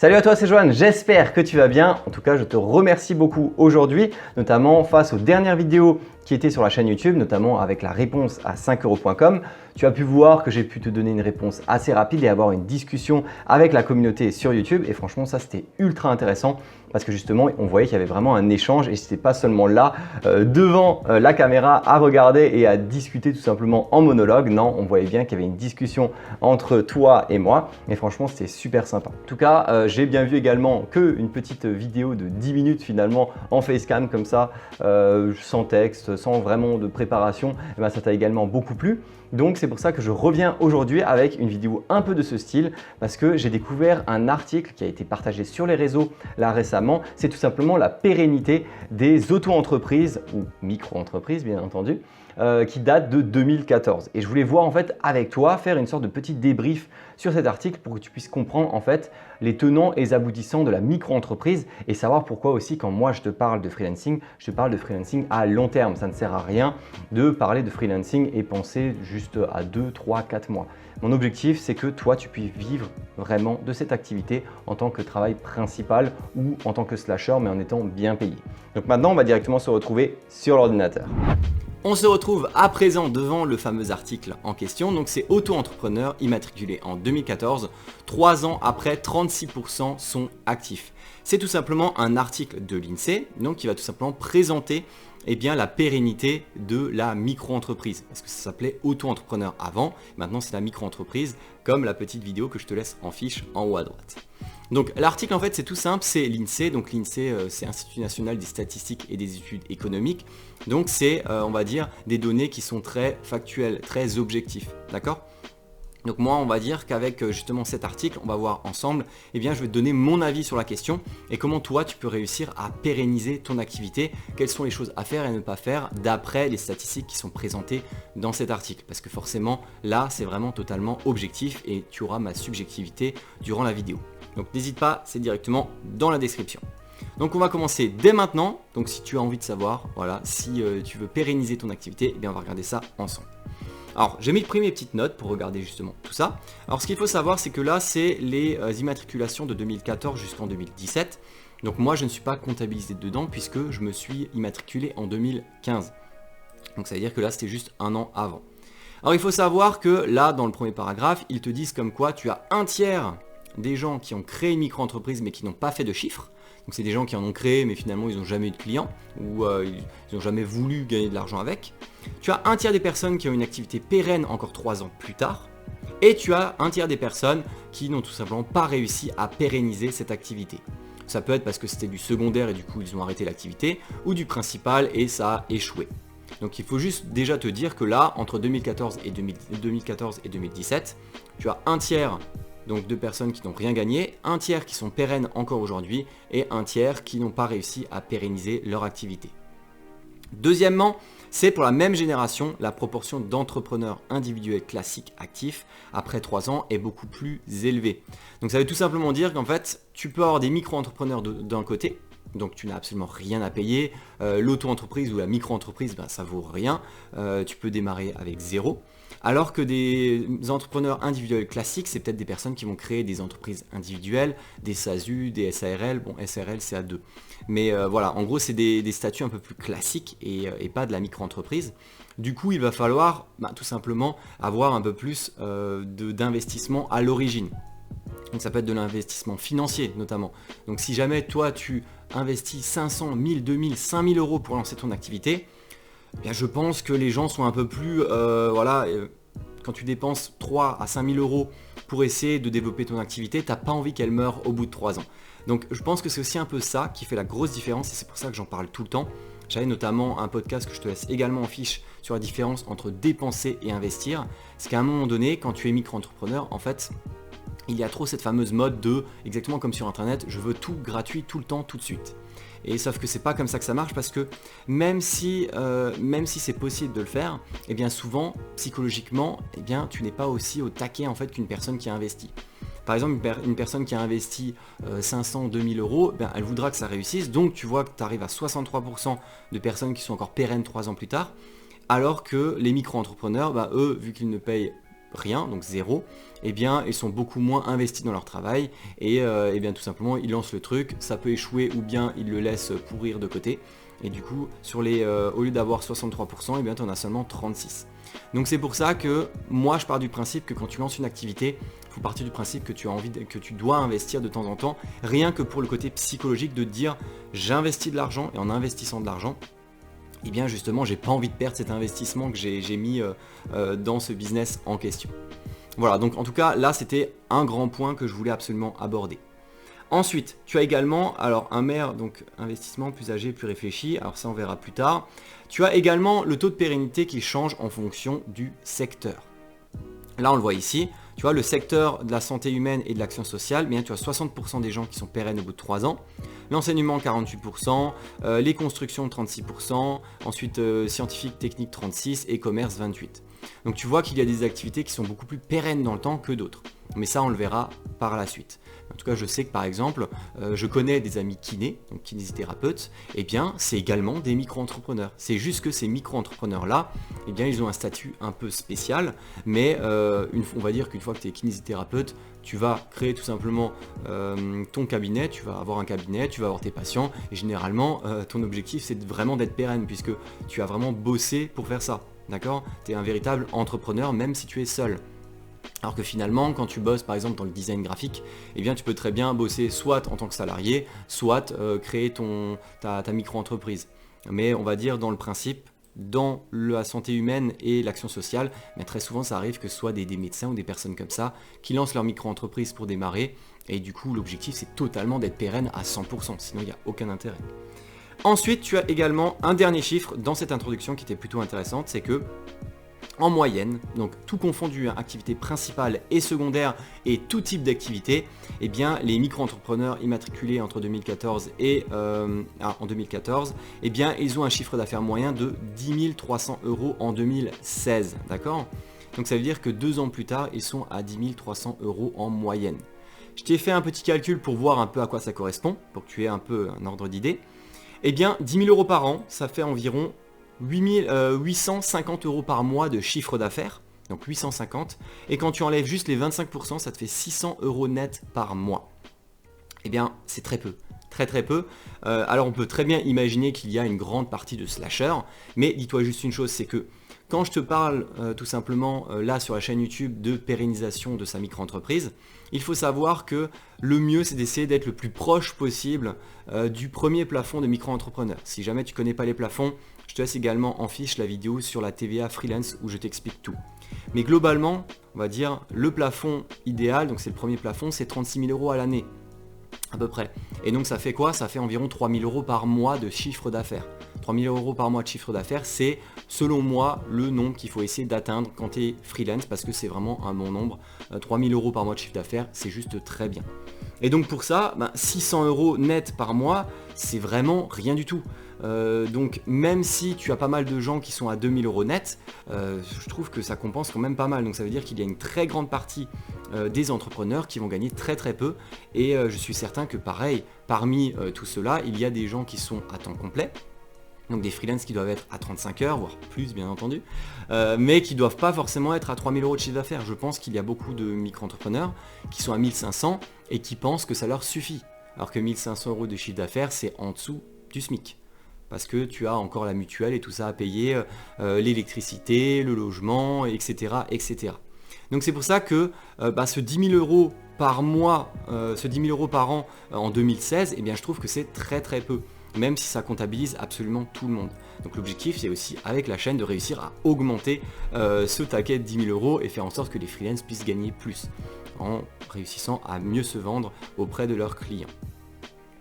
Salut à toi, c'est Johan, j'espère que tu vas bien. En tout cas, je te remercie beaucoup aujourd'hui, notamment face aux dernières vidéos qui étaient sur la chaîne YouTube, notamment avec la réponse à 5euros.com. Tu as pu voir que j'ai pu te donner une réponse assez rapide et avoir une discussion avec la communauté sur YouTube. Et franchement, ça c'était ultra intéressant parce que justement, on voyait qu'il y avait vraiment un échange et c'était pas seulement là devant la caméra à regarder et à discuter tout simplement en monologue. Non, on voyait bien qu'il y avait une discussion entre toi et moi. Et franchement, c'était super sympa. En tout cas, j'ai bien vu également qu'une petite vidéo de 10 minutes finalement en facecam comme ça, sans texte, sans vraiment de préparation. Et ben, ça t'a également beaucoup plu. Donc c'est pour ça que je reviens aujourd'hui avec une vidéo un peu de ce style parce que j'ai découvert un article qui a été partagé sur les réseaux là récemment. C'est tout simplement la pérennité des auto-entreprises ou micro-entreprises bien entendu qui date de 2014. Et je voulais voir en fait avec toi, faire une sorte de petit débrief sur cet article pour que tu puisses comprendre en fait les tenants et les aboutissants de la micro-entreprise et savoir pourquoi aussi quand moi je te parle de freelancing, je te parle de freelancing à long terme. Ça ne sert à rien de parler de freelancing et penser juste à 2, 3, 4 mois. Mon objectif, c'est que toi, tu puisses vivre vraiment de cette activité en tant que travail principal ou en tant que slasher, mais en étant bien payé. Donc maintenant, on va directement se retrouver sur l'ordinateur. On se retrouve à présent devant le fameux article en question, donc c'est auto-entrepreneur immatriculé en 2014, 3 ans après 36% sont actifs. C'est tout simplement un article de l'INSEE donc qui va tout simplement présenter la pérennité de la micro-entreprise, parce que ça s'appelait auto-entrepreneur avant, maintenant c'est la micro-entreprise, comme la petite vidéo que je te laisse en fiche en haut à droite. Donc l'article en fait c'est tout simple, c'est l'INSEE, donc l'INSEE c'est Institut National des Statistiques et des Études Économiques, donc c'est on va dire des données qui sont très factuelles, très objectives, d'accord ? Donc moi on va dire qu'avec justement cet article, on va voir ensemble, je vais te donner mon avis sur la question et comment toi tu peux réussir à pérenniser ton activité, quelles sont les choses à faire et ne pas faire d'après les statistiques qui sont présentées dans cet article. Parce que forcément là c'est vraiment totalement objectif et tu auras ma subjectivité durant la vidéo. Donc n'hésite pas, c'est directement dans la description. Donc on va commencer dès maintenant, donc si tu as envie de savoir, voilà, si tu veux pérenniser ton activité, on va regarder ça ensemble. Alors j'ai mis mes petites notes pour regarder justement tout ça. Alors ce qu'il faut savoir c'est que là c'est les immatriculations de 2014 jusqu'en 2017. Donc moi je ne suis pas comptabilisé dedans puisque je me suis immatriculé en 2015. Donc ça veut dire que là c'était juste un an avant. Alors il faut savoir que là dans le premier paragraphe ils te disent comme quoi tu as un tiers des gens qui ont créé une micro-entreprise mais qui n'ont pas fait de chiffres. Donc c'est des gens qui en ont créé mais finalement ils n'ont jamais eu de clients ou ils n'ont jamais voulu gagner de l'argent avec. Tu as un tiers des personnes qui ont une activité pérenne encore 3 ans plus tard. Et tu as un tiers des personnes qui n'ont tout simplement pas réussi à pérenniser cette activité. Ça peut être parce que c'était du secondaire et du coup ils ont arrêté l'activité ou du principal et ça a échoué. Donc il faut juste déjà te dire que là, entre 2014 et 2017, tu as un tiers donc de personnes qui n'ont rien gagné, un tiers qui sont pérennes encore aujourd'hui et un tiers qui n'ont pas réussi à pérenniser leur activité. Deuxièmement, c'est pour la même génération, la proportion d'entrepreneurs individuels classiques actifs après 3 ans est beaucoup plus élevée. Donc ça veut tout simplement dire qu'en fait, tu peux avoir des micro-entrepreneurs d'un côté, donc tu n'as absolument rien à payer, l'auto-entreprise ou la micro-entreprise, ça vaut rien, tu peux démarrer avec 0. Alors que des entrepreneurs individuels classiques, c'est peut-être des personnes qui vont créer des entreprises individuelles, des SASU, des SARL, bon SARL c'est à 2. Mais voilà, en gros c'est des statuts un peu plus classiques et pas de la micro-entreprise. Du coup il va falloir tout simplement avoir un peu plus d'investissement à l'origine. Donc ça peut être de l'investissement financier notamment. Donc si jamais toi tu investis 500, 1000, 2000, 5000 euros pour lancer ton activité, je pense que les gens sont un peu plus, quand tu dépenses 3 à 5 000 euros pour essayer de développer ton activité, tu n'as pas envie qu'elle meure au bout de 3 ans. Donc je pense que c'est aussi un peu ça qui fait la grosse différence et c'est pour ça que j'en parle tout le temps. J'avais notamment un podcast que je te laisse également en fiche sur la différence entre dépenser et investir. C'est qu'à un moment donné, quand tu es micro-entrepreneur, en fait, il y a trop cette fameuse mode de, exactement comme sur internet, je veux tout gratuit, tout le temps, tout de suite. Et sauf que c'est pas comme ça que ça marche parce que même si c'est possible de le faire, souvent psychologiquement, tu n'es pas aussi au taquet en fait qu'une personne qui a investi. Par exemple, une personne qui a investi 500, 2000 euros, elle voudra que ça réussisse, donc tu vois que tu arrives à 63% de personnes qui sont encore pérennes 3 ans plus tard, alors que les micro-entrepreneurs, eux, vu qu'ils ne payent rien, donc zéro, eh bien ils sont beaucoup moins investis dans leur travail et eh bien tout simplement ils lancent le truc, ça peut échouer ou bien ils le laissent pourrir de côté. Et du coup, au lieu d'avoir 63%, eh bien tu en as seulement 36%. Donc c'est pour ça que moi je pars du principe que quand tu lances une activité, il faut partir du principe que tu dois investir de temps en temps, rien que pour le côté psychologique de te dire j'investis de l'argent et en investissant de l'argent, eh bien justement j'ai pas envie de perdre cet investissement que j'ai mis dans ce business en question. Voilà, donc en tout cas là c'était un grand point que je voulais absolument aborder. Ensuite, tu as également, alors un MER, donc investissement plus âgé, plus réfléchi, alors ça on verra plus tard. Tu as également le taux de pérennité qui change en fonction du secteur. Là on le voit ici, tu vois le secteur de la santé humaine et de l'action sociale, bien tu as 60% des gens qui sont pérennes au bout de 3 ans, l'enseignement 48%, les constructions 36%, ensuite scientifique, technique 36% et commerce 28%. Donc tu vois qu'il y a des activités qui sont beaucoup plus pérennes dans le temps que d'autres. Mais ça on le verra par la suite. En tout cas, je sais que par exemple, je connais des amis kinés, donc kinésithérapeutes, et bien c'est également des micro-entrepreneurs. C'est juste que ces micro-entrepreneurs-là, eh bien ils ont un statut un peu spécial, mais on va dire qu'une fois que tu es kinésithérapeute, tu vas créer tout simplement ton cabinet, tu vas avoir un cabinet, tu vas avoir tes patients, et généralement ton objectif c'est vraiment d'être pérenne, puisque tu as vraiment bossé pour faire ça. D'accord ? Tu es un véritable entrepreneur même si tu es seul. Alors que finalement, quand tu bosses par exemple dans le design graphique, eh bien tu peux très bien bosser soit en tant que salarié, soit créer ta micro-entreprise. Mais on va dire dans le principe, dans la santé humaine et l'action sociale, mais très souvent ça arrive que ce soit des médecins ou des personnes comme ça qui lancent leur micro-entreprise pour démarrer. Et du coup, l'objectif c'est totalement d'être pérenne à 100%, sinon il n'y a aucun intérêt. Ensuite, tu as également un dernier chiffre dans cette introduction qui était plutôt intéressante, c'est que en moyenne, donc tout confondu, activité principale et secondaire et tout type d'activité, eh bien les micro-entrepreneurs immatriculés entre 2014 et en 2014, eh bien ils ont un chiffre d'affaires moyen de 10 300 € en 2016, d'accord ? Donc ça veut dire que 2 ans plus tard, ils sont à 10 300 € en moyenne. Je t'ai fait un petit calcul pour voir un peu à quoi ça correspond, pour que tu aies un peu un ordre d'idée. Eh bien 10 000 € par an, ça fait environ 850 € par mois de chiffre d'affaires, donc 850, et quand tu enlèves juste les 25%, ça te fait 600 € net par mois. Eh bien, c'est très peu, très peu. Alors on peut très bien imaginer qu'il y a une grande partie de slashers, mais dis-toi juste une chose, c'est que quand je te parle tout simplement là sur la chaîne YouTube de pérennisation de sa micro-entreprise, il faut savoir que le mieux c'est d'essayer d'être le plus proche possible du premier plafond de micro-entrepreneur. Si jamais tu ne connais pas les plafonds, je te laisse également en fiche la vidéo sur la TVA freelance où je t'explique tout. Mais globalement, on va dire le plafond idéal, donc c'est le premier plafond, c'est 36 000 € à l'année, à peu près. Et donc ça fait quoi ? Ça fait environ 3 000 € par mois de chiffre d'affaires. 3 000 € par mois de chiffre d'affaires, c'est selon moi le nombre qu'il faut essayer d'atteindre quand tu es freelance, parce que c'est vraiment un bon nombre. 3 000 € par mois de chiffre d'affaires, c'est juste très bien. Et donc pour ça, 600 € net par mois, c'est vraiment rien du tout. Donc même si tu as pas mal de gens qui sont à 2000 € net, je trouve que ça compense quand même pas mal. Donc ça veut dire qu'il y a une très grande partie des entrepreneurs qui vont gagner très peu. Et je suis certain que pareil, parmi tout cela, il y a des gens qui sont à temps complet. Donc des freelances qui doivent être à 35 heures, voire plus bien entendu, mais qui ne doivent pas forcément être à 3000 € de chiffre d'affaires. Je pense qu'il y a beaucoup de micro-entrepreneurs qui sont à 1500 et qui pensent que ça leur suffit. Alors que 1500 € de chiffre d'affaires, c'est en dessous du SMIC. Parce que tu as encore la mutuelle et tout ça à payer, l'électricité, le logement, etc. etc. Donc c'est pour ça que ce 10 000 € par mois, ce 10 000 € par an en 2016, eh bien, je trouve que c'est très peu. Même si ça comptabilise absolument tout le monde. Donc l'objectif c'est aussi avec la chaîne de réussir à augmenter ce taquet de 10 000 € et faire en sorte que les freelances puissent gagner plus en réussissant à mieux se vendre auprès de leurs clients.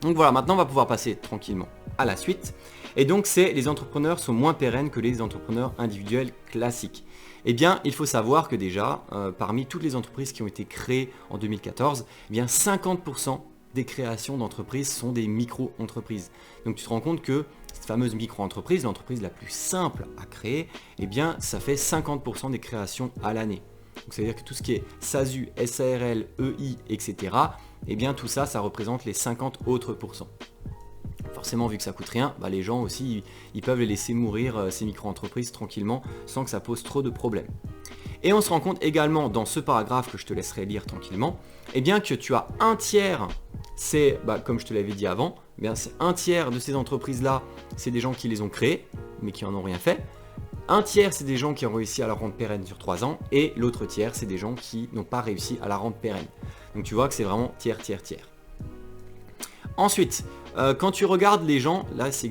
Donc voilà, maintenant on va pouvoir passer tranquillement à la suite. Et donc les entrepreneurs sont moins pérennes que les entrepreneurs individuels classiques. Eh bien, il faut savoir que déjà, parmi toutes les entreprises qui ont été créées en 2014, eh bien 50% des créations d'entreprises sont des micro-entreprises. Donc tu te rends compte que cette fameuse micro-entreprise, l'entreprise la plus simple à créer, eh bien ça fait 50% des créations à l'année. Donc ça veut dire que tout ce qui est SASU, SARL, EI, etc., eh bien tout ça, ça représente les 50 autres %. Forcément, vu que ça coûte rien, les gens aussi, ils peuvent les laisser mourir, ces micro-entreprises, tranquillement, sans que ça pose trop de problèmes. Et on se rend compte également dans ce paragraphe que je te laisserai lire tranquillement, eh bien que tu as un tiers, c'est, comme je te l'avais dit avant, eh bien c'est un tiers de ces entreprises-là, c'est des gens qui les ont créées, mais qui n'en ont rien fait. Un tiers, c'est des gens qui ont réussi à la rendre pérenne sur 3 ans, et l'autre tiers, c'est des gens qui n'ont pas réussi à la rendre pérenne. Donc tu vois que c'est vraiment tiers, tiers, tiers. Ensuite, quand tu regardes les gens, là c'est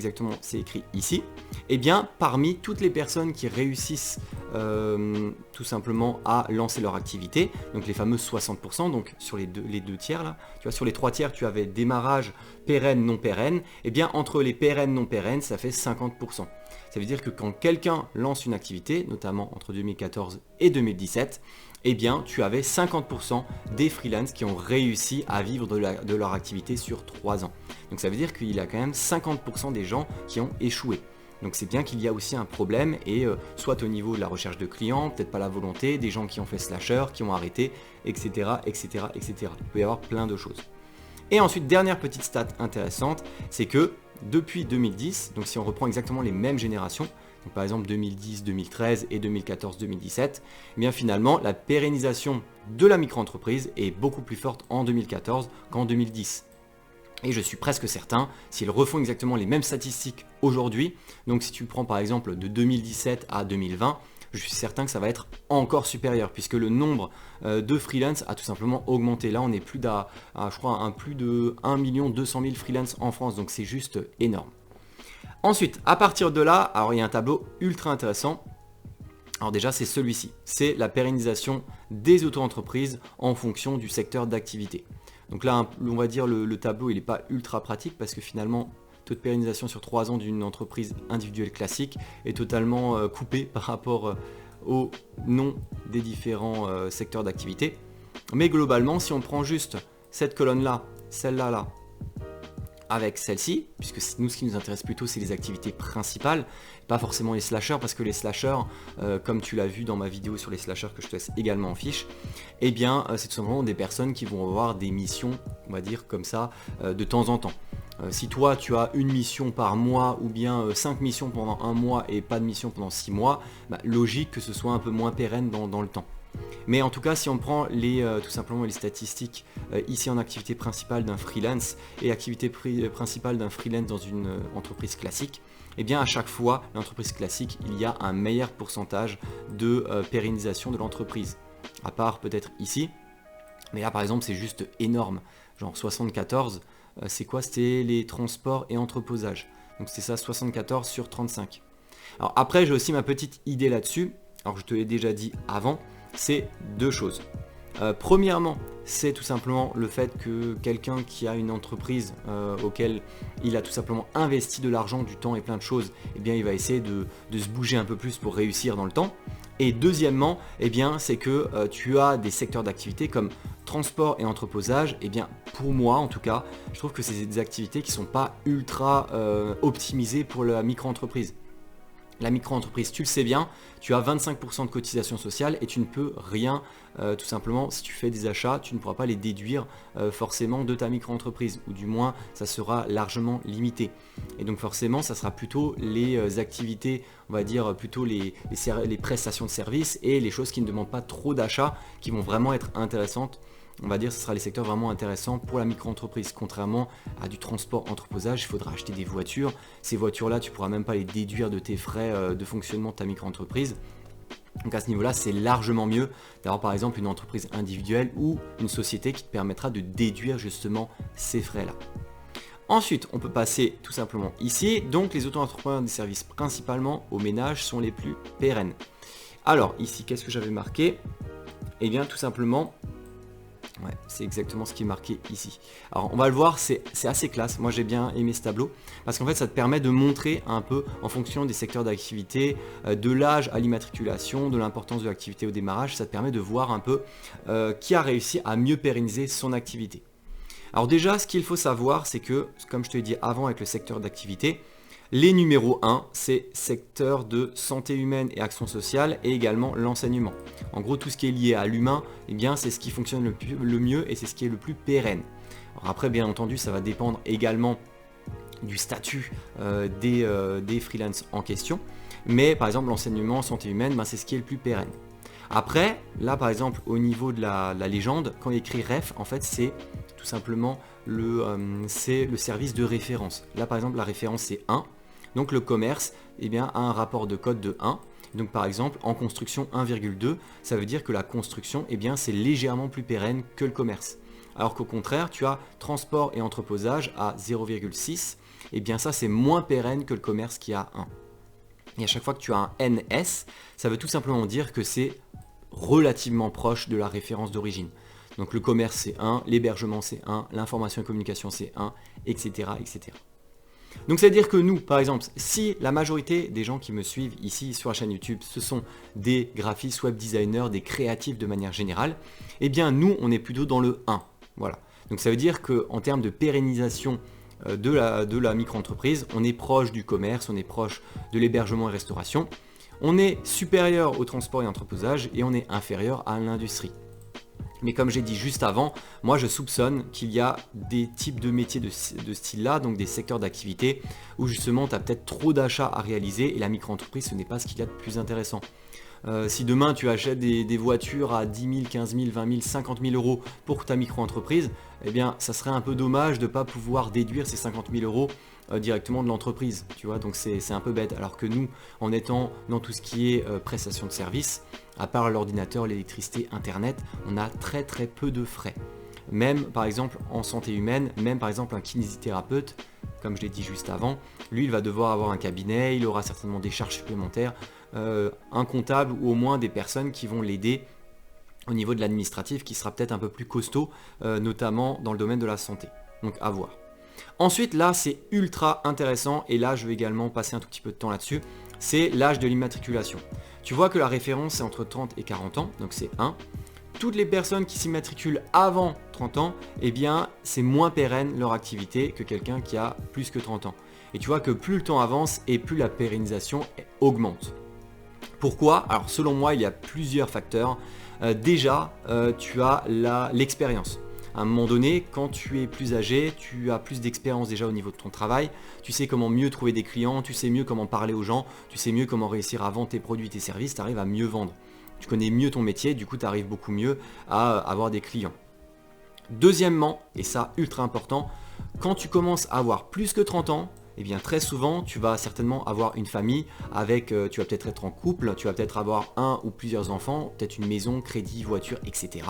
écrit ici, eh bien parmi toutes les personnes qui réussissent tout simplement à lancer leur activité, donc les fameux 60%, donc sur les deux tiers là, tu vois, sur les 3 tiers tu avais démarrage, pérenne, non pérenne, eh bien entre les pérennes, non pérennes, ça fait 50%. Ça veut dire que quand quelqu'un lance une activité, notamment entre 2014 et 2017, eh bien tu avais 50% des freelances qui ont réussi à vivre de leur activité sur 3 ans. Donc ça veut dire qu'il y a quand même 50% des gens qui ont échoué. Donc c'est bien qu'il y a aussi un problème, et soit au niveau de la recherche de clients, peut-être pas la volonté, des gens qui ont fait slasher, qui ont arrêté, etc., etc., etc. Il peut y avoir plein de choses. Et ensuite, dernière petite stat intéressante, c'est que depuis 2010, donc si on reprend exactement les mêmes générations, donc par exemple 2010, 2013 et 2014, 2017, eh bien finalement la pérennisation de la micro-entreprise est beaucoup plus forte en 2014 qu'en 2010. Et je suis presque certain, s'ils refont exactement les mêmes statistiques aujourd'hui, donc si tu prends par exemple de 2017 à 2020, je suis certain que ça va être encore supérieur, puisque le nombre de freelance a tout simplement augmenté. Là, on est plus plus de 1 200 000 freelance en France, donc c'est juste énorme. Ensuite, à partir de là, alors il y a un tableau ultra intéressant. Alors déjà, c'est celui-ci, c'est la pérennisation des auto-entreprises en fonction du secteur d'activité. Donc là, on va dire le tableau, il n'est pas ultra pratique parce que finalement, taux de pérennisation sur 3 ans d'une entreprise individuelle classique est totalement coupé par rapport au nom des différents secteurs d'activité. Mais globalement, si on prend juste cette colonne-là, celle-là, là, avec celle-ci, puisque nous, ce qui nous intéresse plutôt, c'est les activités principales, pas forcément les slashers, parce que les slashers, comme tu l'as vu dans ma vidéo sur les slashers que je te laisse également en fiche, eh bien, c'est tout simplement des personnes qui vont avoir des missions, on va dire comme ça, de temps en temps. Si toi, tu as une mission par mois, ou bien 5 missions pendant 1 mois et pas de mission pendant 6 mois, logique que ce soit un peu moins pérenne dans le temps. Mais en tout cas, si on prend tout simplement les statistiques ici en activité principale d'un freelance et activité principale d'un freelance dans une entreprise classique, eh bien à chaque fois, l'entreprise classique, il y a un meilleur pourcentage de pérennisation de l'entreprise. À part peut-être ici, mais là par exemple c'est juste énorme. Genre 74, c'est quoi? C'était les transports et entreposage. Donc c'est ça, 74 sur 35. Alors après, j'ai aussi ma petite idée là-dessus. Alors je te l'ai déjà dit avant. C'est 2 choses. Premièrement, c'est tout simplement le fait que quelqu'un qui a une entreprise auquel il a tout simplement investi de l'argent, du temps et plein de choses, eh bien, il va essayer de se bouger un peu plus pour réussir dans le temps. Et deuxièmement, eh bien, c'est que tu as des secteurs d'activité comme transport et entreposage. Eh bien, pour moi en tout cas, je trouve que c'est des activités qui ne sont pas ultra optimisées pour la micro-entreprise. La micro-entreprise, tu le sais bien, tu as 25% de cotisation sociale et tu ne peux rien, tout simplement, si tu fais des achats, tu ne pourras pas les déduire forcément de ta micro-entreprise, ou du moins, ça sera largement limité. Et donc forcément, ça sera plutôt les activités, on va dire plutôt les prestations de services et les choses qui ne demandent pas trop d'achats, qui vont vraiment être intéressantes. On va dire que ce sera les secteurs vraiment intéressants pour la micro-entreprise. Contrairement à du transport entreposage, il faudra acheter des voitures. Ces voitures-là, tu ne pourras même pas les déduire de tes frais de fonctionnement de ta micro-entreprise. Donc à ce niveau-là, c'est largement mieux d'avoir par exemple une entreprise individuelle ou une société qui te permettra de déduire justement ces frais-là. Ensuite, on peut passer tout simplement ici. Donc les auto-entrepreneurs des services principalement aux ménages sont les plus pérennes. Alors ici, qu'est-ce que j'avais marqué? Eh bien tout simplement... Ouais, c'est exactement ce qui est marqué ici. Alors on va le voir, c'est assez classe. Moi j'ai bien aimé ce tableau parce qu'en fait ça te permet de montrer un peu en fonction des secteurs d'activité, de l'âge à l'immatriculation, de l'importance de l'activité au démarrage. Ça te permet de voir un peu qui a réussi à mieux pérenniser son activité. Alors déjà, ce qu'il faut savoir, c'est que, comme je te l'ai dit avant avec le secteur d'activité, les numéros 1, c'est secteur de santé humaine et action sociale et également l'enseignement. En gros, tout ce qui est lié à l'humain, eh bien, c'est ce qui fonctionne le mieux et c'est ce qui est le plus pérenne. Alors après, bien entendu, ça va dépendre également du statut des freelances en question. Mais par exemple, l'enseignement, santé humaine, c'est ce qui est le plus pérenne. Après, là par exemple, au niveau de la légende, quand il écrit ref, en fait c'est tout simplement c'est le service de référence. Là par exemple, la référence c'est 1, donc le commerce eh bien, a un rapport de code de 1. Donc par exemple, en construction 1,2, ça veut dire que la construction, eh bien, c'est légèrement plus pérenne que le commerce. Alors qu'au contraire, tu as transport et entreposage à 0,6, eh bien ça c'est moins pérenne que le commerce qui a 1. Et à chaque fois que tu as un NS, ça veut tout simplement dire que c'est relativement proche de la référence d'origine. Donc le commerce c'est 1, l'hébergement c'est 1, l'information et communication c'est 1, etc. etc. Donc c'est à dire que nous, par exemple, si la majorité des gens qui me suivent ici sur la chaîne YouTube, ce sont des graphistes, web designers, des créatifs de manière générale, eh bien nous, on est plutôt dans le 1. Voilà. Donc ça veut dire qu'en termes de pérennisation de la micro-entreprise, on est proche du commerce, on est proche de l'hébergement et restauration, on est supérieur au transport et entreposage et on est inférieur à l'industrie. Mais comme j'ai dit juste avant, moi je soupçonne qu'il y a des types de métiers de ce style-là, donc des secteurs d'activité, où justement tu as peut-être trop d'achats à réaliser et la micro-entreprise ce n'est pas ce qu'il y a de plus intéressant. Si demain tu achètes des voitures à 10 000, 15 000, 20 000, 50 000 euros pour ta micro-entreprise, eh bien ça serait un peu dommage de ne pas pouvoir déduire ces 50 000 euros directement de l'entreprise, tu vois, donc c'est un peu bête. Alors que nous, en étant dans tout ce qui est prestation de service, à part l'ordinateur, l'électricité, internet, on a très très peu de frais. Même par exemple en santé humaine, même par exemple un kinésithérapeute, comme je l'ai dit juste avant, lui il va devoir avoir un cabinet, il aura certainement des charges supplémentaires, un comptable ou au moins des personnes qui vont l'aider au niveau de l'administratif qui sera peut-être un peu plus costaud, notamment dans le domaine de la santé. Donc à voir. Ensuite là c'est ultra intéressant et là je vais également passer un tout petit peu de temps là-dessus, c'est l'âge de l'immatriculation. Tu vois que la référence est entre 30 et 40 ans, donc c'est 1. Toutes les personnes qui s'immatriculent avant 30 ans, eh bien c'est moins pérenne leur activité que quelqu'un qui a plus que 30 ans. Et tu vois que plus le temps avance et plus la pérennisation augmente. Pourquoi? Alors selon moi il y a plusieurs facteurs. Déjà tu as l'expérience. À un moment donné, quand tu es plus âgé, tu as plus d'expérience déjà au niveau de ton travail, tu sais comment mieux trouver des clients, tu sais mieux comment parler aux gens, tu sais mieux comment réussir à vendre tes produits, tes services, tu arrives à mieux vendre. Tu connais mieux ton métier, du coup tu arrives beaucoup mieux à avoir des clients. Deuxièmement, et ça ultra important, quand tu commences à avoir plus que 30 ans, eh bien très souvent tu vas certainement avoir une famille avec, tu vas peut-être être en couple, tu vas peut-être avoir un ou plusieurs enfants, peut-être une maison, crédit, voiture, etc.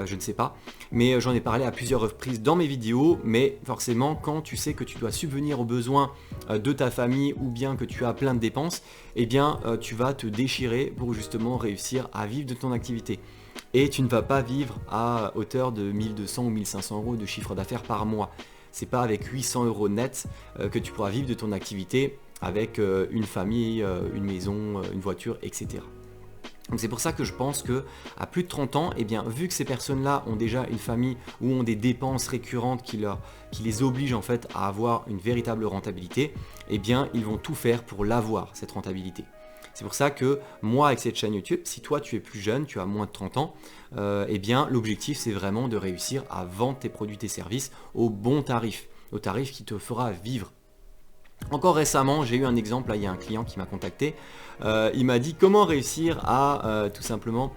Je ne sais pas, mais j'en ai parlé à plusieurs reprises dans mes vidéos, mais forcément quand tu sais que tu dois subvenir aux besoins de ta famille ou bien que tu as plein de dépenses, eh bien tu vas te déchirer pour justement réussir à vivre de ton activité. Et tu ne vas pas vivre à hauteur de 1200 ou 1500 euros de chiffre d'affaires par mois. C'est pas avec 800 euros net que tu pourras vivre de ton activité avec une famille, une maison, une voiture, etc. Donc c'est pour ça que je pense que à plus de 30 ans, eh bien, vu que ces personnes-là ont déjà une famille ou ont des dépenses récurrentes qui les obligent en fait à avoir une véritable rentabilité, eh bien ils vont tout faire pour l'avoir, cette rentabilité. C'est pour ça que moi avec cette chaîne YouTube, si toi tu es plus jeune, tu as moins de 30 ans, eh bien l'objectif c'est vraiment de réussir à vendre tes produits, tes services au bon tarif, au tarif qui te fera vivre. Encore récemment, j'ai eu un exemple, là, il y a un client qui m'a contacté, il m'a dit comment réussir à tout simplement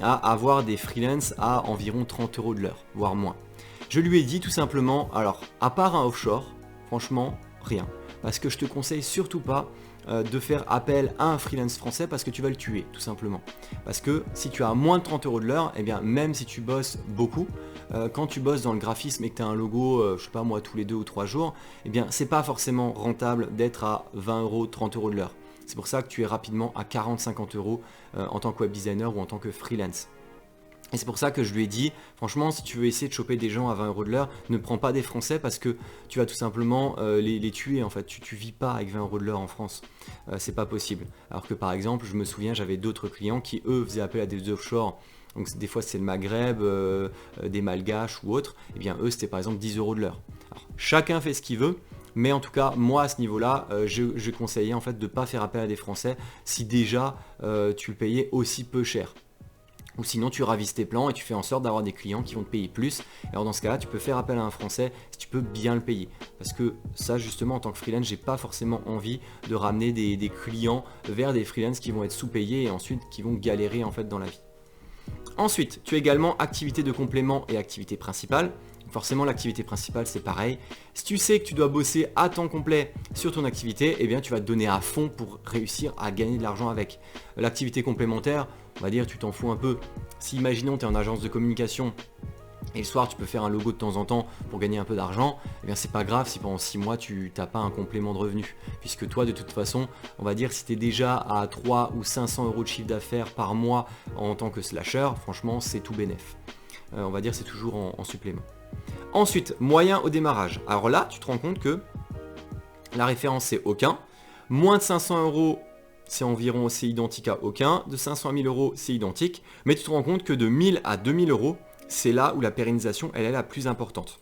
à avoir des freelances à environ 30 euros de l'heure, voire moins. Je lui ai dit tout simplement, alors à part un offshore, franchement rien, parce que je te conseille surtout pas de faire appel à un freelance français parce que tu vas le tuer tout simplement. Parce que si tu as moins de 30 euros de l'heure, eh bien même si tu bosses beaucoup, quand tu bosses dans le graphisme et que tu as un logo, je sais pas moi, tous les 2 ou 3 jours, eh bien c'est pas forcément rentable d'être à 20 euros, 30 euros de l'heure. C'est pour ça que tu es rapidement à 40-50 euros en tant que web designer ou en tant que freelance. Et c'est pour ça que je lui ai dit, franchement, si tu veux essayer de choper des gens à 20 euros de l'heure, ne prends pas des Français parce que tu vas tout simplement les tuer en fait. Tu vis pas avec 20 euros de l'heure en France. C'est pas possible. Alors que par exemple, je me souviens, j'avais d'autres clients qui eux faisaient appel à des offshore. Donc des fois c'est le Maghreb, des Malgaches ou autres. Et bien eux c'était par exemple 10 euros de l'heure. Alors chacun fait ce qu'il veut. Mais en tout cas, moi à ce niveau-là, je conseillais en fait de ne pas faire appel à des Français si déjà tu le payais aussi peu cher. Ou sinon tu ravises tes plans et tu fais en sorte d'avoir des clients qui vont te payer plus. Et alors dans ce cas-là, tu peux faire appel à un Français si tu peux bien le payer. Parce que ça justement en tant que freelance, j'ai pas forcément envie de ramener des clients vers des freelances qui vont être sous-payés et ensuite qui vont galérer en fait dans la vie. Ensuite, tu as également activité de complément et activité principale. Forcément, l'activité principale, c'est pareil. Si tu sais que tu dois bosser à temps complet sur ton activité, eh bien, tu vas te donner à fond pour réussir à gagner de l'argent avec. L'activité complémentaire, on va dire, tu t'en fous un peu. Si, imaginons, tu es en agence de communication et le soir, tu peux faire un logo de temps en temps pour gagner un peu d'argent, eh bien, c'est pas grave si pendant 6 mois, tu n'as pas un complément de revenu. Puisque toi, de toute façon, on va dire, si tu es déjà à 3 ou 500 euros de chiffre d'affaires par mois en tant que slasher, franchement, c'est tout bénef. On va dire, c'est toujours en supplément. Ensuite, moyen au démarrage. Alors là, tu te rends compte que la référence, c'est aucun. Moins de 500 euros, c'est identique à aucun. De 500 à 1000 euros, c'est identique. Mais tu te rends compte que de 1000 à 2000 euros, c'est là où la pérennisation, elle est la plus importante.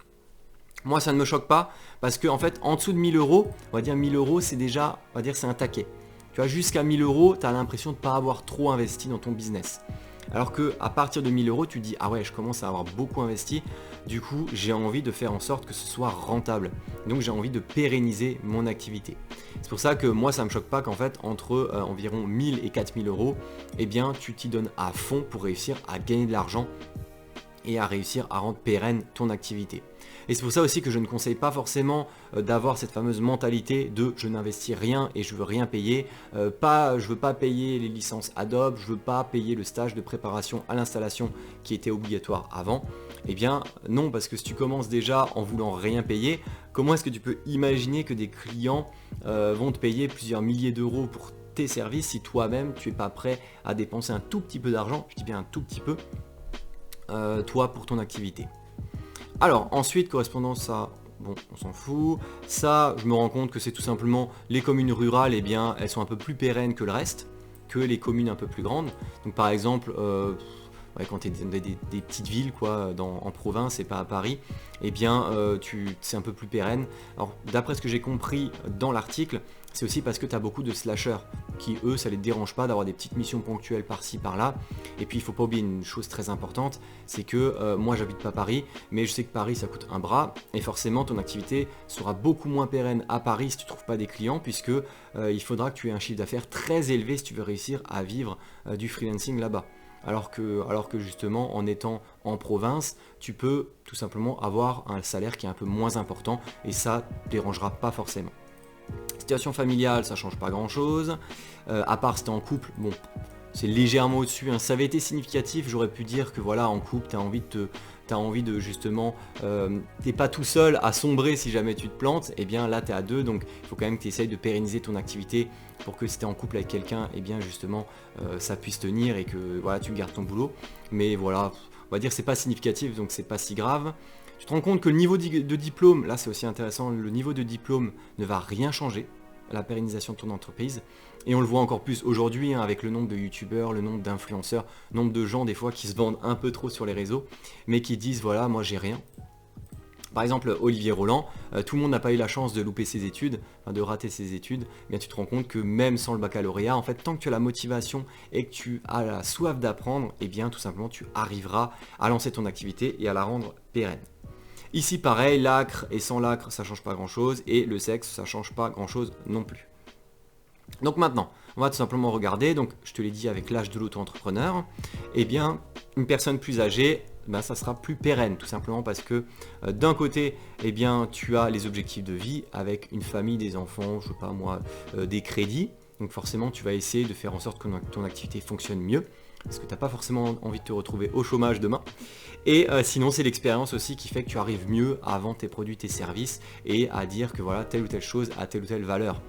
Moi, ça ne me choque pas parce que en fait, en dessous de 1000 euros, on va dire 1000 euros, c'est déjà, on va dire, c'est un taquet. Tu vois, jusqu'à 1000 euros, tu as l'impression de ne pas avoir trop investi dans ton business. Alors que à partir de 1000 euros, tu te dis, ah ouais, je commence à avoir beaucoup investi, du coup, j'ai envie de faire en sorte que ce soit rentable. Donc, j'ai envie de pérenniser mon activité. C'est pour ça que moi, ça ne me choque pas qu'en fait, entre environ 1000 et 4000 euros, eh bien, tu t'y donnes à fond pour réussir à gagner de l'argent et à réussir à rendre pérenne ton activité. Et c'est pour ça aussi que je ne conseille pas forcément d'avoir cette fameuse mentalité de je n'investis rien et je veux rien payer. Je ne veux pas payer les licences Adobe, je ne veux pas payer le stage de préparation à l'installation qui était obligatoire avant. Eh bien non, parce que si tu commences déjà en voulant rien payer, comment est-ce que tu peux imaginer que des clients vont te payer plusieurs milliers d'euros pour tes services si toi-même tu n'es pas prêt à dépenser un tout petit peu d'argent, je dis bien un tout petit peu, toi pour ton activité. Alors ensuite, correspondance à, bon, on s'en fout, ça je me rends compte que c'est tout simplement les communes rurales, eh bien elles sont un peu plus pérennes que le reste, que les communes un peu plus grandes. Donc par exemple, quand tu es dans des petites villes quoi, en province et pas à Paris, eh bien c'est un peu plus pérenne. Alors d'après ce que j'ai compris dans l'article, c'est aussi parce que tu as beaucoup de slashers qui eux ça les dérange pas d'avoir des petites missions ponctuelles par-ci par-là. Et puis il faut pas oublier une chose très importante, c'est que moi j'habite pas Paris, mais je sais que Paris ça coûte un bras et forcément ton activité sera beaucoup moins pérenne à Paris si tu trouves pas des clients, puisque il faudra que tu aies un chiffre d'affaires très élevé si tu veux réussir à vivre du freelancing là-bas. Alors que justement en étant en province, tu peux tout simplement avoir un salaire qui est un peu moins important et ça ne dérangera pas forcément. Situation familiale, ça change pas grand chose, à part si t'es en couple, bon, c'est légèrement au-dessus, hein. Ça avait été significatif, j'aurais pu dire que voilà, en couple, t'as envie de justement, t'es pas tout seul à sombrer si jamais tu te plantes, et bien là t'es à deux, donc il faut quand même que tu essayes de pérenniser ton activité pour que si t'es en couple avec quelqu'un, et bien justement ça puisse tenir et que voilà, tu gardes ton boulot. Mais voilà, on va dire c'est pas significatif, donc c'est pas si grave. Tu te rends compte que le niveau de diplôme, là c'est aussi intéressant, le niveau de diplôme ne va rien changer à la pérennisation de ton entreprise. Et on le voit encore plus aujourd'hui, hein, avec le nombre de youtubeurs, le nombre d'influenceurs, le nombre de gens des fois qui se vendent un peu trop sur les réseaux, mais qui disent voilà, moi j'ai rien. Par exemple, Olivier Roland, tout le monde n'a pas eu la chance de louper ses études, de rater ses études, mais tu te rends compte que même sans le baccalauréat, en fait, tant que tu as la motivation et que tu as la soif d'apprendre, eh bien tout simplement tu arriveras à lancer ton activité et à la rendre pérenne. Ici pareil, l'acre et sans l'acre ça change pas grand chose et le sexe ça change pas grand chose non plus. Donc maintenant, on va tout simplement regarder, donc je te l'ai dit avec l'âge de l'auto-entrepreneur, eh bien une personne plus âgée, ben, ça sera plus pérenne tout simplement parce que d'un côté, eh bien tu as les objectifs de vie avec une famille, des enfants, je sais pas moi, des crédits, donc forcément tu vas essayer de faire en sorte que ton activité fonctionne mieux. Parce que tu n'as pas forcément envie de te retrouver au chômage demain. Et sinon, c'est l'expérience aussi qui fait que tu arrives mieux à vendre tes produits, tes services et à dire que voilà, telle ou telle chose a telle ou telle valeur.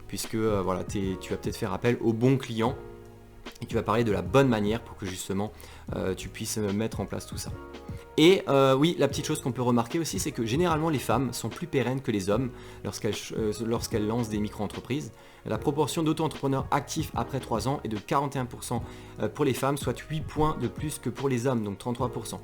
Puisque voilà, tu vas peut-être faire appel aux bons clients et tu vas parler de la bonne manière pour que justement tu puisses mettre en place tout ça. Et oui, la petite chose qu'on peut remarquer aussi, c'est que généralement les femmes sont plus pérennes que les hommes lorsqu'elles lancent des micro-entreprises. La proportion d'auto-entrepreneurs actifs après 3 ans est de 41% pour les femmes, soit 8 points de plus que pour les hommes, donc 33%.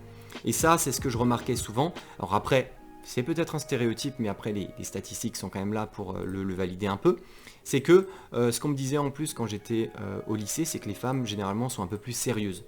Et ça, c'est ce que je remarquais souvent. Alors après, c'est peut-être un stéréotype, mais après les statistiques sont quand même là pour le valider un peu. C'est que ce qu'on me disait en plus quand j'étais au lycée, c'est que les femmes généralement sont un peu plus sérieuses.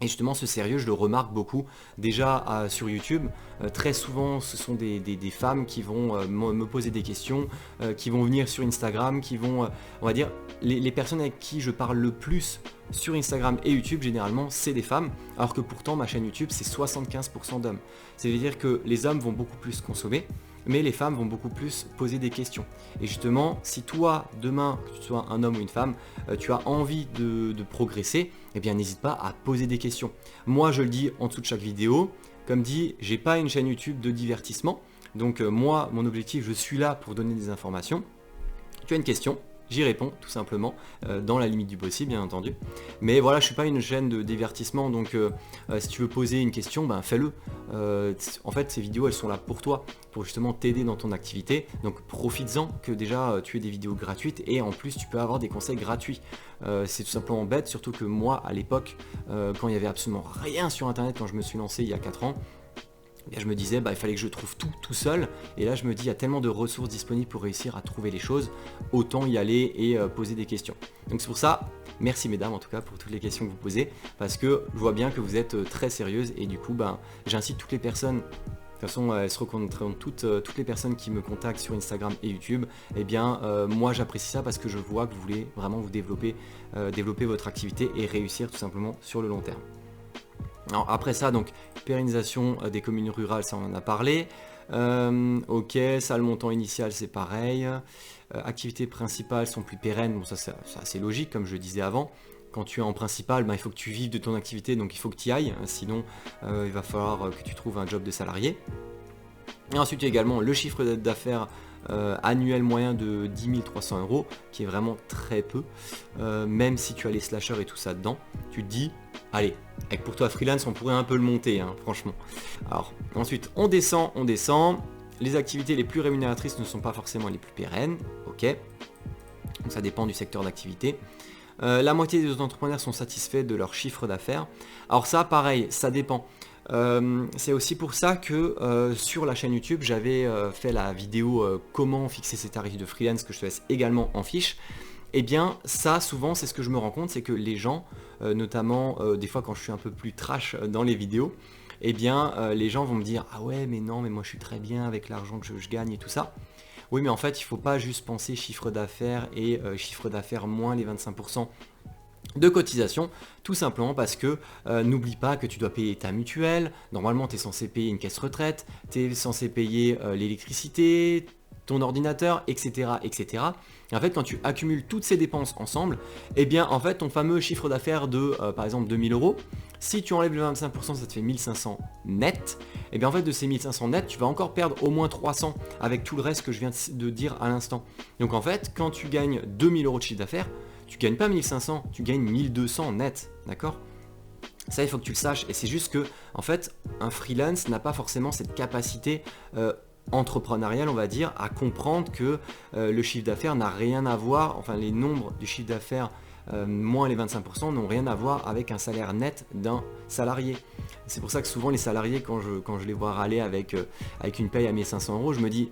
Et justement, ce sérieux, je le remarque beaucoup déjà sur YouTube. Très souvent, ce sont des femmes qui vont me poser des questions, qui vont venir sur Instagram, qui vont, on va dire, les personnes avec qui je parle le plus sur Instagram et YouTube, généralement, c'est des femmes, alors que pourtant, ma chaîne YouTube, c'est 75% d'hommes. C'est-à-dire que les hommes vont beaucoup plus consommer, mais les femmes vont beaucoup plus poser des questions. Et justement, si toi, demain, que tu sois un homme ou une femme, tu as envie de progresser, eh bien n'hésite pas à poser des questions. Moi, je le dis en dessous de chaque vidéo, comme dit, j'ai pas une chaîne YouTube de divertissement, donc moi, mon objectif, je suis là pour donner des informations. Tu as une question, j'y réponds tout simplement, dans la limite du possible bien entendu. Mais voilà, je suis pas une chaîne de divertissement, donc si tu veux poser une question, ben fais-le. En fait, ces vidéos, elles sont là pour toi, pour justement t'aider dans ton activité. Donc profites-en que déjà tu aies des vidéos gratuites et en plus tu peux avoir des conseils gratuits. C'est tout simplement bête, surtout que moi à l'époque, quand il n'y avait absolument rien sur internet, quand je me suis lancé il y a 4 ans, et je me disais, il fallait que je trouve tout seul. Et là, je me dis, il y a tellement de ressources disponibles pour réussir à trouver les choses. Autant y aller et poser des questions. Donc c'est pour ça, merci mesdames en tout cas pour toutes les questions que vous posez. Parce que je vois bien que vous êtes très sérieuses. Et du coup, j'incite toutes les personnes. De toute façon, elles se reconnaîtront toutes les personnes qui me contactent sur Instagram et YouTube. Eh bien, moi, j'apprécie ça parce que je vois que vous voulez vraiment vous développer votre activité et réussir tout simplement sur le long terme. Alors après ça, donc pérennisation des communes rurales, ça on en a parlé. Ok, ça le montant initial c'est pareil. Activités principales sont plus pérennes, bon ça c'est assez logique comme je le disais avant. Quand tu es en principal, il faut que tu vives de ton activité, donc il faut que tu y ailles, sinon il va falloir que tu trouves un job de salarié. Et ensuite il y a également le chiffre d'affaires annuel moyen de 10 300 €, qui est vraiment très peu. Même si tu as les slashers et tout ça dedans, tu te dis, allez, avec pour toi freelance, on pourrait un peu le monter, hein, franchement. Alors, ensuite, on descend. Les activités les plus rémunératrices ne sont pas forcément les plus pérennes, ok. Donc ça dépend du secteur d'activité. La moitié des entrepreneurs sont satisfaits de leur chiffre d'affaires. Alors ça, pareil, ça dépend. C'est aussi pour ça que sur la chaîne YouTube, j'avais fait la vidéo comment fixer ses tarifs de freelance, que je te laisse également en fiche. Et bien ça, souvent, c'est ce que je me rends compte, c'est que les gens, notamment des fois quand je suis un peu plus trash dans les vidéos, eh bien les gens vont me dire « Ah ouais, mais non, mais moi je suis très bien avec l'argent que je gagne et tout ça ». Oui, mais en fait, il ne faut pas juste penser chiffre d'affaires et chiffre d'affaires moins les 25% de cotisation, tout simplement parce que n'oublie pas que tu dois payer ta mutuelle, normalement tu es censé payer une caisse retraite, tu es censé payer l'électricité, ton ordinateur, etc., etc. Et en fait, quand tu accumules toutes ces dépenses ensemble, eh bien en fait ton fameux chiffre d'affaires de par exemple 2000 €, si tu enlèves le 25%, ça te fait 1500 net. Et bien en fait de ces 1500 net, tu vas encore perdre au moins 300 avec tout le reste que je viens de dire à l'instant. Donc en fait, quand tu gagnes 2000 € de chiffre d'affaires, tu gagnes pas 1500, tu gagnes 1200 net, d'accord? Ça, il faut que tu le saches. Et c'est juste que, en fait, un freelance n'a pas forcément cette capacité entrepreneuriale, on va dire, à comprendre que le chiffre d'affaires n'a rien à voir, enfin les nombres du chiffre d'affaires moins les 25% n'ont rien à voir avec un salaire net d'un salarié. C'est pour ça que souvent les salariés, quand je les vois râler avec une paye à 1500 €, je me dis,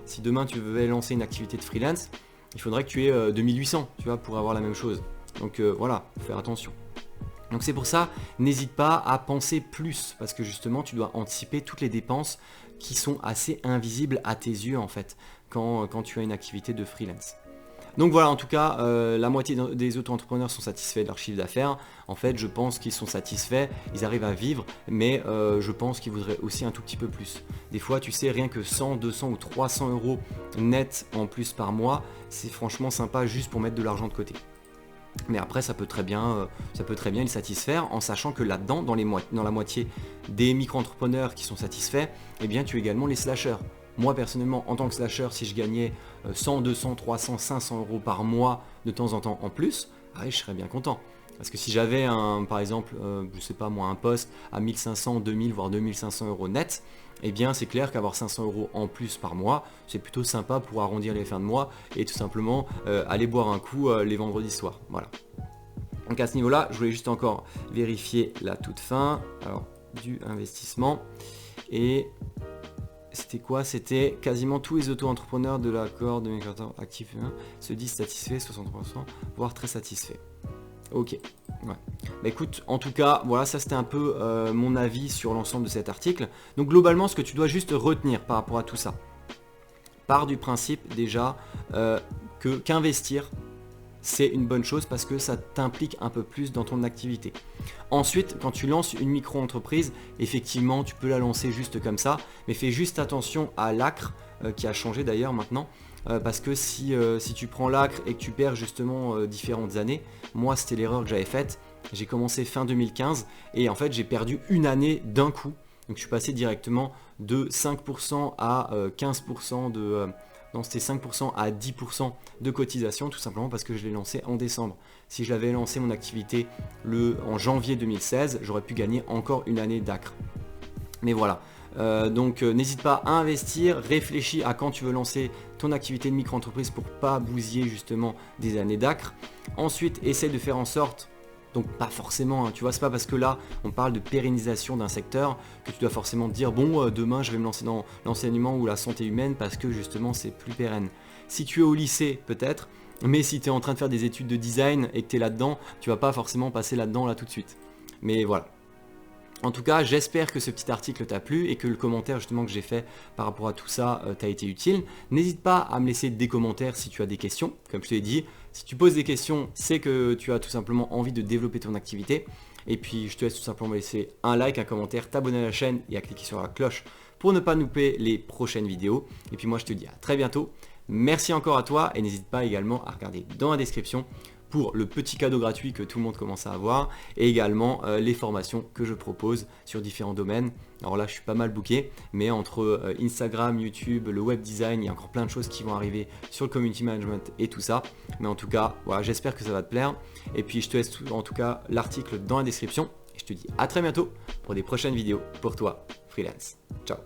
si demain tu veux lancer une activité de freelance, il faudrait que tu aies 2800, tu vois, pour avoir la même chose. Donc voilà, faut faire attention. Donc c'est pour ça, n'hésite pas à penser plus, parce que justement tu dois anticiper toutes les dépenses qui sont assez invisibles à tes yeux en fait, quand tu as une activité de freelance. Donc voilà, en tout cas, la moitié des auto-entrepreneurs sont satisfaits de leur chiffre d'affaires. En fait, je pense qu'ils sont satisfaits, ils arrivent à vivre, mais je pense qu'ils voudraient aussi un tout petit peu plus. Des fois, tu sais, rien que 100, 200 ou 300 € net en plus par mois, c'est franchement sympa juste pour mettre de l'argent de côté. Mais après, ça peut très bien les satisfaire, en sachant que là-dedans, dans la moitié des micro-entrepreneurs qui sont satisfaits, eh bien, tu as également les slashers. Moi personnellement, en tant que slasher, si je gagnais 100, 200, 300, 500 € par mois de temps en temps en plus, je serais bien content. Parce que si j'avais par exemple, je sais pas moi, un poste à 1500, 2000, voire 2500 € net, eh bien c'est clair qu'avoir 500 € en plus par mois, c'est plutôt sympa pour arrondir les fins de mois et tout simplement aller boire un coup les vendredis soirs. Voilà. Donc à ce niveau-là, je voulais juste encore vérifier la toute fin. Alors, du investissement. Et c'était quoi? C'était quasiment tous les auto-entrepreneurs de la cohorte 2014 actifs se disent satisfaits, 63%, voire très satisfaits. Ok. Ouais. Bah écoute, en tout cas, voilà, ça c'était un peu mon avis sur l'ensemble de cet article. Donc globalement, ce que tu dois juste retenir par rapport à tout ça, part du principe déjà qu'investir, c'est une bonne chose parce que ça t'implique un peu plus dans ton activité. Ensuite, quand tu lances une micro-entreprise, effectivement, tu peux la lancer juste comme ça, mais fais juste attention à l'ACRE qui a changé d'ailleurs maintenant. Parce que si tu prends l'ACRE et que tu perds justement différentes années, moi c'était l'erreur que j'avais faite, j'ai commencé fin 2015 et en fait j'ai perdu une année d'un coup. Donc je suis passé directement de 5% à 15% de... non, c'était 5% à 10% de cotisation, tout simplement parce que je l'ai lancé en décembre. Si je l'avais lancé mon activité en janvier 2016, j'aurais pu gagner encore une année d'ACRE. Mais voilà, donc n'hésite pas à investir, réfléchis à quand tu veux lancer ton activité de micro-entreprise pour pas bousiller justement des années d'ACRE. Ensuite, essaie de faire en sorte, donc pas forcément, hein, tu vois, c'est pas parce que là on parle de pérennisation d'un secteur que tu dois forcément te dire bon demain je vais me lancer dans l'enseignement ou la santé humaine parce que justement c'est plus pérenne. Si tu es au lycée peut-être, mais si tu es en train de faire des études de design et que tu es là-dedans, tu vas pas forcément passer là-dedans là tout de suite. Mais voilà. En tout cas, j'espère que ce petit article t'a plu et que le commentaire justement que j'ai fait par rapport à tout ça t'a été utile. N'hésite pas à me laisser des commentaires si tu as des questions. Comme je te l'ai dit, si tu poses des questions, c'est que tu as tout simplement envie de développer ton activité. Et puis, je te laisse tout simplement laisser un like, un commentaire, t'abonner à la chaîne et à cliquer sur la cloche pour ne pas louper les prochaines vidéos. Et puis moi, je te dis à très bientôt. Merci encore à toi et n'hésite pas également à regarder dans la description pour le petit cadeau gratuit que tout le monde commence à avoir et également les formations que je propose sur différents domaines. Alors là je suis pas mal booké, mais entre Instagram, YouTube, le web design, il y a encore plein de choses qui vont arriver sur le community management et tout ça. Mais en tout cas, voilà, j'espère que ça va te plaire. Et puis je te laisse en tout cas l'article dans la description. Et je te dis à très bientôt pour des prochaines vidéos pour toi, freelance. Ciao.